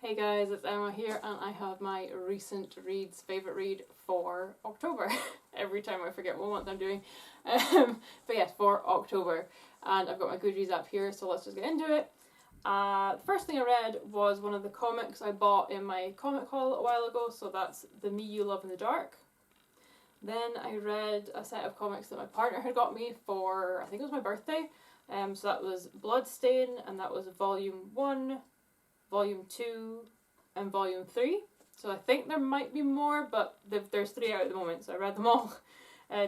Hey guys, it's Emma here, and I have my recent reads favourite read for October. Every time I forget what month I'm doing. But yes, for October. And I've got my Goodreads app here, so let's just get into it. The first thing I read was one of the comics I bought in my comic haul a while ago, so that's The Me You Love in the Dark. Then I read a set of comics that my partner had got me for, I think it was my birthday. So that was Bloodstain, and that was Volume 1, Volume 2, and Volume 3. So I think there might be more, but there's 3 out at the moment, so I read them all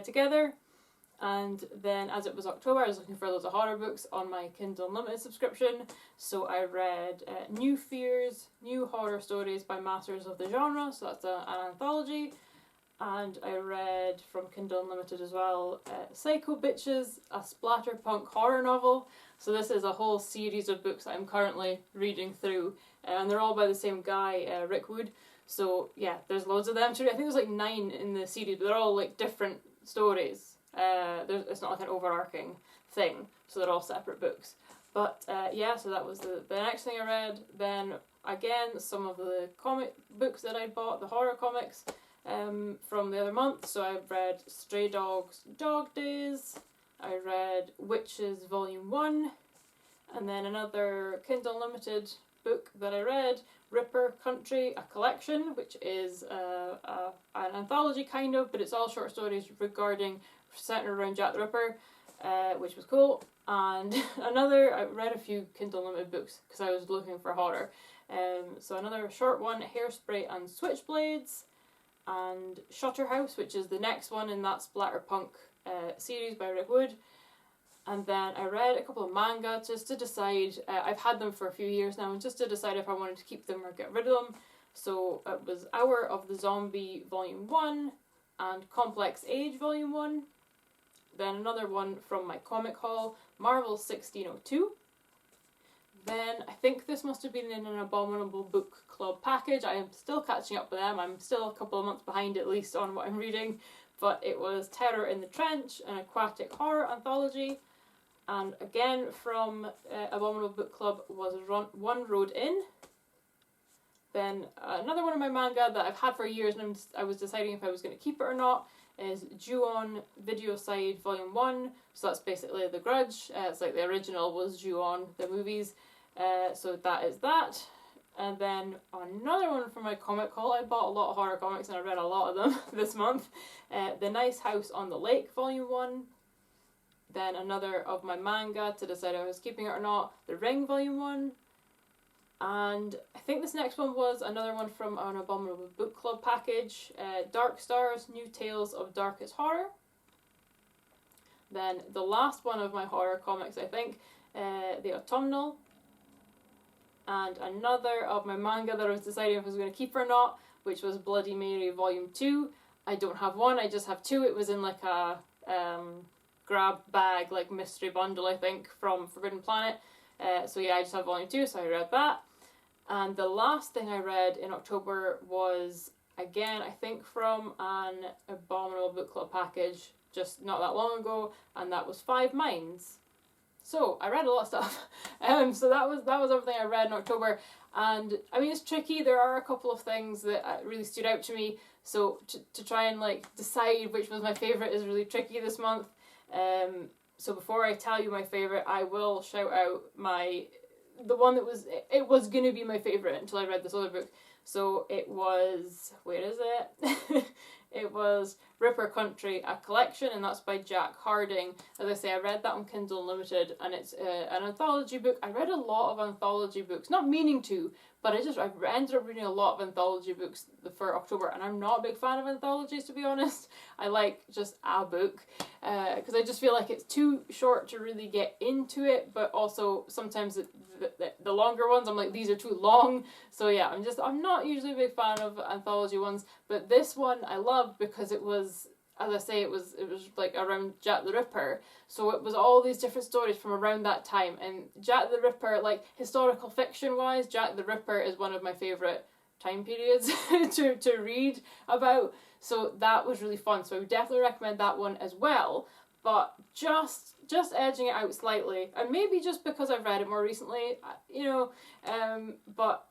together. And then as it was October, I was looking for loads of horror books on my Kindle Unlimited subscription. So I read New Fears, New Horror Stories by Masters of the Genre, so that's an anthology. And I read from Kindle Unlimited as well, Psycho Bitches, a splatterpunk horror novel. So this is a whole series of books that I'm currently reading through, and they're all by the same guy, Rick Wood. So yeah, there's loads of them to read. I think there's like 9 in the series, but they're all like different stories. It's not like an overarching thing, so they're all separate books. But yeah, so that was the next thing I read. Then again, some of the comic books that I bought, the horror comics, from the other month. So I've read Stray Dogs Dog Days, I read Witches Volume 1, and then another Kindle Unlimited book that I read, Ripper Country, a collection, which is an anthology kind of, but it's all short stories centered around Jack the Ripper, which was cool. And I read a few Kindle Unlimited books because I was looking for horror. So another short one, Hairspray and Switchblades, and Shutter House, which is the next one in that splatterpunk series by Rick Wood. And then I read a couple of manga just to decide, I've had them for a few years now, and just to decide if I wanted to keep them or get rid of them. So it was Hour of the Zombie Volume 1 and Complex Age Volume 1. Then another one from my comic haul, Marvel 1602. Then I think this must have been in an Abominable Book Club package. I am still catching up with them. I'm still a couple of months behind at least on what I'm reading. But it was Terror in the Trench, an aquatic horror anthology. And again from Abominable Book Club was One Road In. Then another one of my manga that I've had for years, and I was deciding if I was going to keep it or not, is Ju-On Videocide Volume 1. So that's basically The Grudge. It's like the original was Ju-On, the movies. So that is that. And then another one from my comic haul. I bought a lot of horror comics and I read a lot of them this month. The Nice House on the Lake Volume 1. Then another of my manga to decide if I was keeping it or not, The Ring Volume 1. And I think this next one was another one from an Abominable Book Club package, Dark Stars, New Tales of Darkest Horror. Then the last one of my horror comics, I think, The Autumnal. And another of my manga that I was deciding if I was going to keep or not, which was Bloody Mary Volume 2. I don't have one, I just have 2. It was in like a grab bag, like mystery bundle, I think, from Forbidden Planet. So yeah, I just have Volume 2, so I read that. And the last thing I read in October was, again, I think from an Abominable Book Club package just not that long ago, and that was Five Minds. So I read a lot of stuff. So that was everything I read in October. And I mean, it's tricky. There are a couple of things that really stood out to me. So to try and like decide which was my favourite is really tricky this month. So before I tell you my favourite, I will shout out the one that was going to be my favourite until I read this other book. So it was, where is it? It was Ripper Country, a collection, and that's by Jack Harding. As I say, I read that on Kindle Unlimited, and it's an anthology book. I read a lot of anthology books, not meaning to, but I ended up reading a lot of anthology books for October, and I'm not a big fan of anthologies, to be honest. I like just a book, because I just feel like it's too short to really get into it, but also sometimes the longer ones, I'm like, these are too long. So yeah, I'm not usually a big fan of anthology ones, but this one I loved because it was, as I say, it was like around Jack the Ripper. So it was all these different stories from around that time. And Jack the Ripper, like historical fiction wise, Jack the Ripper is one of my favourite time periods to read about. So that was really fun. So I would definitely recommend that one as well. but just edging it out slightly, and maybe just because I've read it more recently, but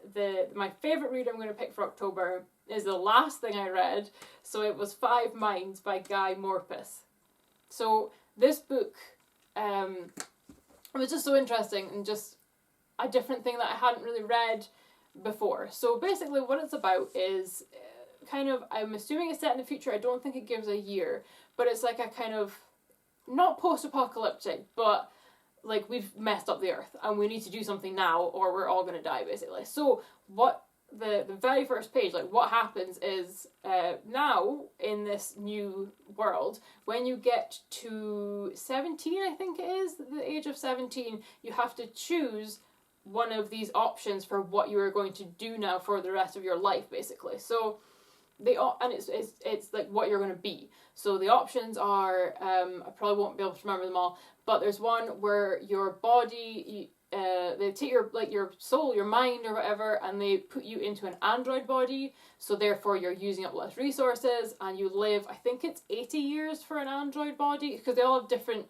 my favourite read I'm going to pick for October is the last thing I read, so it was Five Minds by Guy Morpus. So this book it was just so interesting, and just a different thing that I hadn't really read before. So basically what it's about is kind of, I'm assuming it's set in the future, I don't think it gives a year, but it's like a kind of, not post-apocalyptic, but like we've messed up the earth and we need to do something now or we're all going to die, basically. So what the very first page, like what happens is now in this new world, when you get to 17, I think it is, the age of 17, you have to choose one of these options for what you are going to do now for the rest of your life, basically. So it's like what you're going to be. So the options are, I probably won't be able to remember them all, but there's one where your body, they take your soul, your mind or whatever, and they put you into an android body, so therefore you're using up less resources, and you live, I think it's 80 years for an android body, because they all have different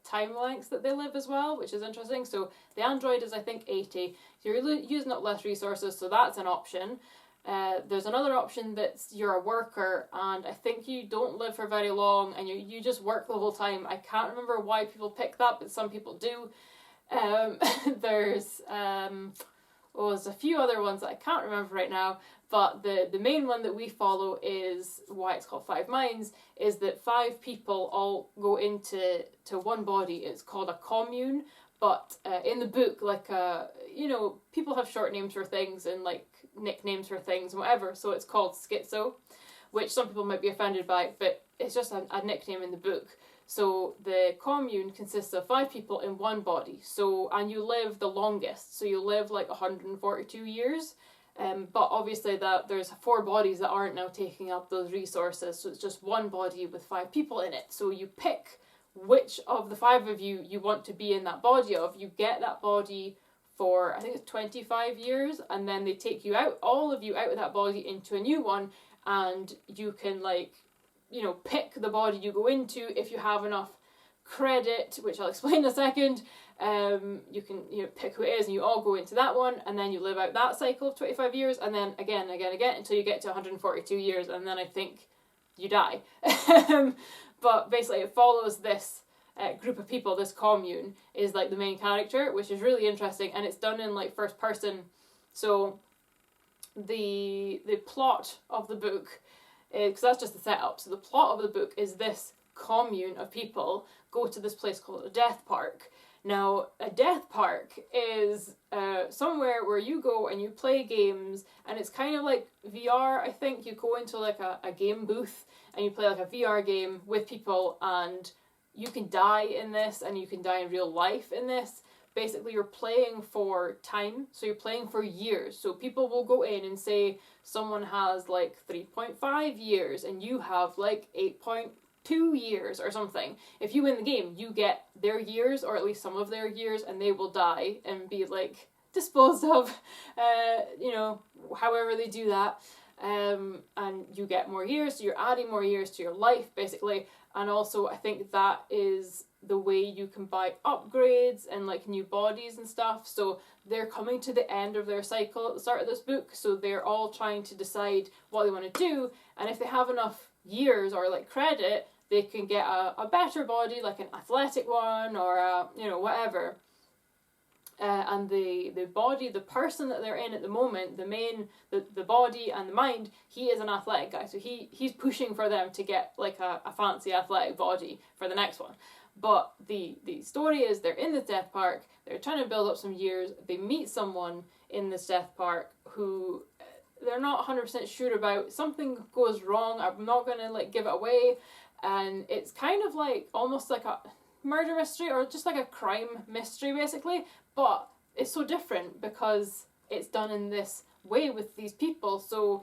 time lengths that they live as well, which is interesting. So the android is, I think, 80, so you're using up less resources, so that's an option. There's another option that's you're a worker, and I think you don't live for very long, and you just work the whole time. I can't remember why people pick that, but some people do. There's a few other ones that I can't remember right now, but the main one that we follow is why it's called Five Minds, is that 5 people all go into one body. It's called a commune, but in the book, people have short names for things and like nicknames for things and whatever, so it's called schizo, which some people might be offended by, but it's just a nickname in the book. So the commune consists of 5 people in one body. So, and you live the longest. So you live like 142 years. But obviously there's 4 bodies that aren't now taking up those resources. So it's just one body with 5 people in it. So you pick which of the 5 of you want to be in that body of. You get that body for, I think it's 25 years. And then they take you out, all of you out of that body into a new one. And you can pick the body you go into if you have enough credit, which I'll explain in a second. You can pick who it is, and you all go into that one, and then you live out that cycle of 25 years, and then again until you get to 142 years, and then I think you die. But basically it follows this group of people. This commune is like the main character, which is really interesting, and it's done in like first person. So the plot of the book, because that's just the setup. So the plot of the book is this commune of people go to this place called a death park. Now, a death park is somewhere where you go and you play games, and it's kind of like VR, I think. You go into like a game booth and you play like a VR game with people, and you can die in this, and you can die in real life in this. Basically, you're playing for time, so you're playing for years. So people will go in and say someone has like 3.5 years and you have like 8.2 years or something. If you win the game, you get their years, or at least some of their years, and they will die and be like disposed of, however they do that. And you get more years, so you're adding more years to your life, basically. And also, I think that is the way you can buy upgrades and like new bodies and stuff. So they're coming to the end of their cycle at the start of this book, so they're all trying to decide what they want to do, and if they have enough years or like credit, they can get a better body, like an athletic one, or whatever. And the body, the person that they're in at the moment, the body and the mind, he is an athletic guy, so he's pushing for them to get like a fancy athletic body for the next one. But the story is they're in this death park, they're trying to build up some years, they meet someone in this death park who they're not 100% sure about. Something goes wrong, I'm not going to like give it away, and it's kind of like almost like a murder mystery, or just like a crime mystery basically, but it's so different because it's done in this way with these people. So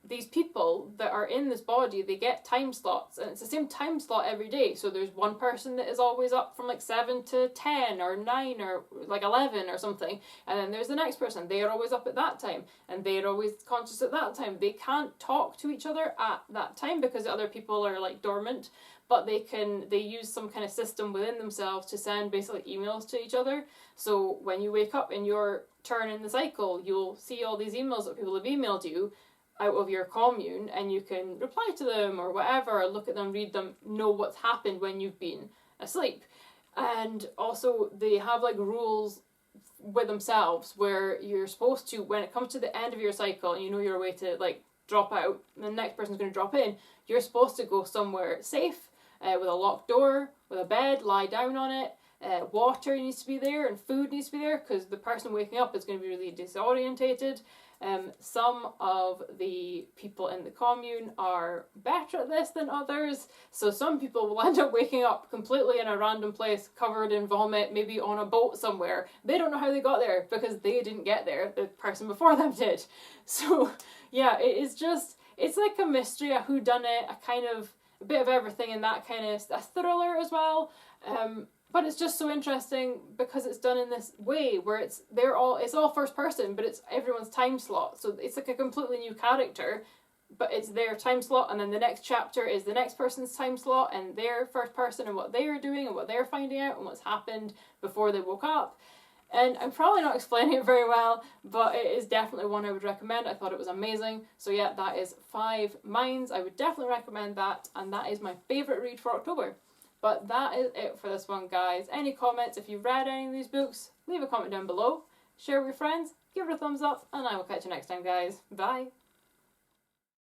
these people that are in this body, they get time slots, and it's the same time slot every day. So there's one person that is always up from like 7 to 10 or 9 or like 11 or something, and then there's the next person, they are always up at that time, and they are always conscious at that time. They can't talk to each other at that time because the other people are like dormant, but they use some kind of system within themselves to send basically emails to each other. So when you wake up in your turn in the cycle, you'll see all these emails that people have emailed you out of your commune, and you can reply to them or whatever, or look at them, read them, know what's happened when you've been asleep. And also they have like rules with themselves where you're supposed to, when it comes to the end of your cycle and you know you're away to like drop out, and the next person's going to drop in, you're supposed to go somewhere safe, with a locked door, with a bed, lie down on it. Water needs to be there and food needs to be there, because the person waking up is going to be really disorientated. Some of the people in the commune are better at this than others, so some people will end up waking up completely in a random place, covered in vomit, maybe on a boat somewhere. They don't know how they got there, because they didn't get there, the person before them did. So yeah, it's like a mystery, a whodunit, a bit of everything in that kind of a thriller as well. But it's just so interesting because it's done in this way where it's all first person, but it's everyone's time slot. So it's like a completely new character, but it's their time slot, and then the next chapter is the next person's time slot and their first person and what they are doing and what they're finding out and what's happened before they woke up. And I'm probably not explaining it very well, but it is definitely one I would recommend. I thought it was amazing. So yeah, that is 5 Minds. I would definitely recommend that, and that is my favourite read for October. But that is it for this one, guys. Any comments? If you've read any of these books, leave a comment down below. Share with your friends, give it a thumbs up, and I will catch you next time, guys. Bye!